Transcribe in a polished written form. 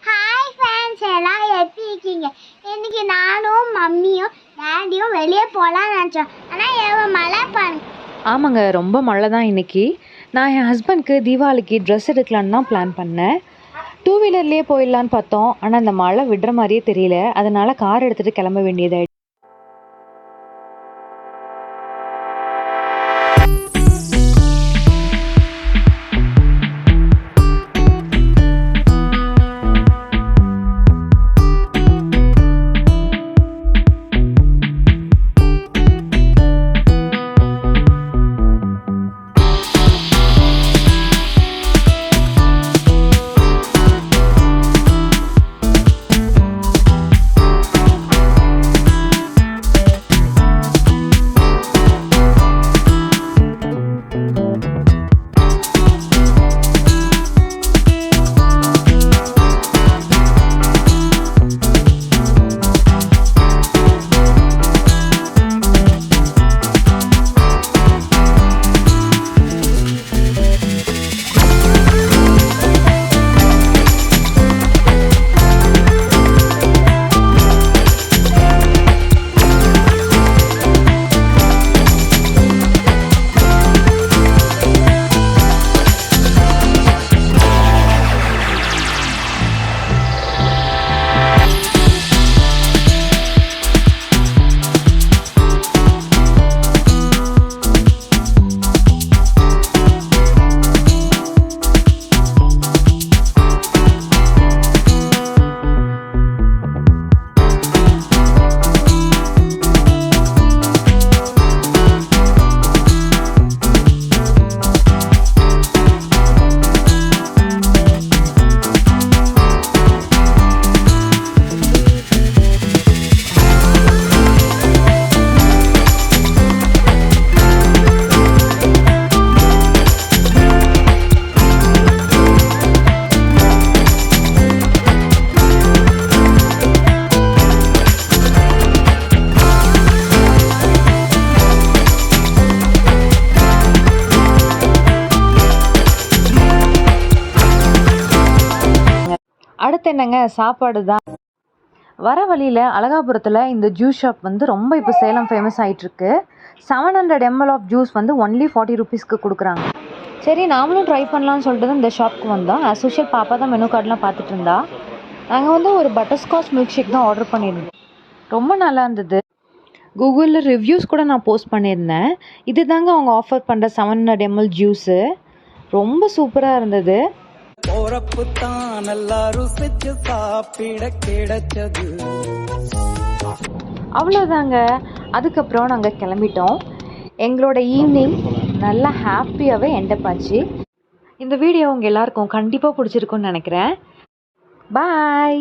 Hi friends, எல்லாம் எப்படி இருக்கீங்க? இன்னைக்கு நானும் மம்மியும் டேடியும் வெளியே போகலான்னு நினச்சோம். ஆனால் எவ்வளோ மழை பாருங்க. ஆமாங்க, ரொம்ப மழை தான் இன்னைக்கு. நான் என் ஹஸ்பண்ட்க்கு தீபாவளிக்கு ட்ரெஸ் எடுக்கலான்னு தான் பிளான் பண்ணேன். 2 வீலர்லேயே போயிடலான்னு பார்த்தோம். ஆனால் இந்த மழை விடுற மாதிரியே தெரியல. அதனால கார் எடுத்துகிட்டு கிளம்ப வேண்டியதாயிடுச்சு. அடுத்து என்னங்க, சாப்பாடு தான். வர வழியில் அழகாபுரத்தில் இந்த ஜூஸ் ஷாப் வந்து ரொம்ப இப்போ சேலம் ஃபேமஸ் ஆகிட்டுருக்கு. 700 ml ஆஃப் ஜூஸ் வந்து ஒன்லி 40 rupeesக்கு கொடுக்குறாங்க. சரி, நாமளும் ட்ரை பண்ணலான்னு சொல்லிட்டு தான் இந்த ஷாப்புக்கு வந்தோம். ஆஸ் யூஷுவல் பாப்பா தான் மெனு கார்டெலாம் பார்த்துட்டு இருந்தா. நாங்கள் வந்து ஒரு பட்டர்ஸ்காட்ச் மில்க் ஷேக் தான் ஆர்டர் பண்ணியிருந்தோம். ரொம்ப நல்லா இருந்தது. கூகுளில் ரிவ்யூஸ் கூட நான் போஸ்ட் பண்ணியிருந்தேன். இது தாங்க அவங்க ஆஃபர் பண்ணுற 700 ml ஜூஸு. ரொம்ப சூப்பராக இருந்தது. போறப்பு தான் நல்லா ருசிச்சு சாப்பிட கிடைச்சது. அவ்வளோதாங்க. அதுக்கப்புறம் நாங்கள் கிளம்பிட்டோம். எங்களோட ஈவினிங் நல்லா ஹாப்பியாகவே எண்டப் ஆச்சு. இந்த வீடியோ உங்கள் எல்லாருக்கும் கண்டிப்பாக பிடிச்சிருக்குன்னு நினைக்கிறேன். பாய்.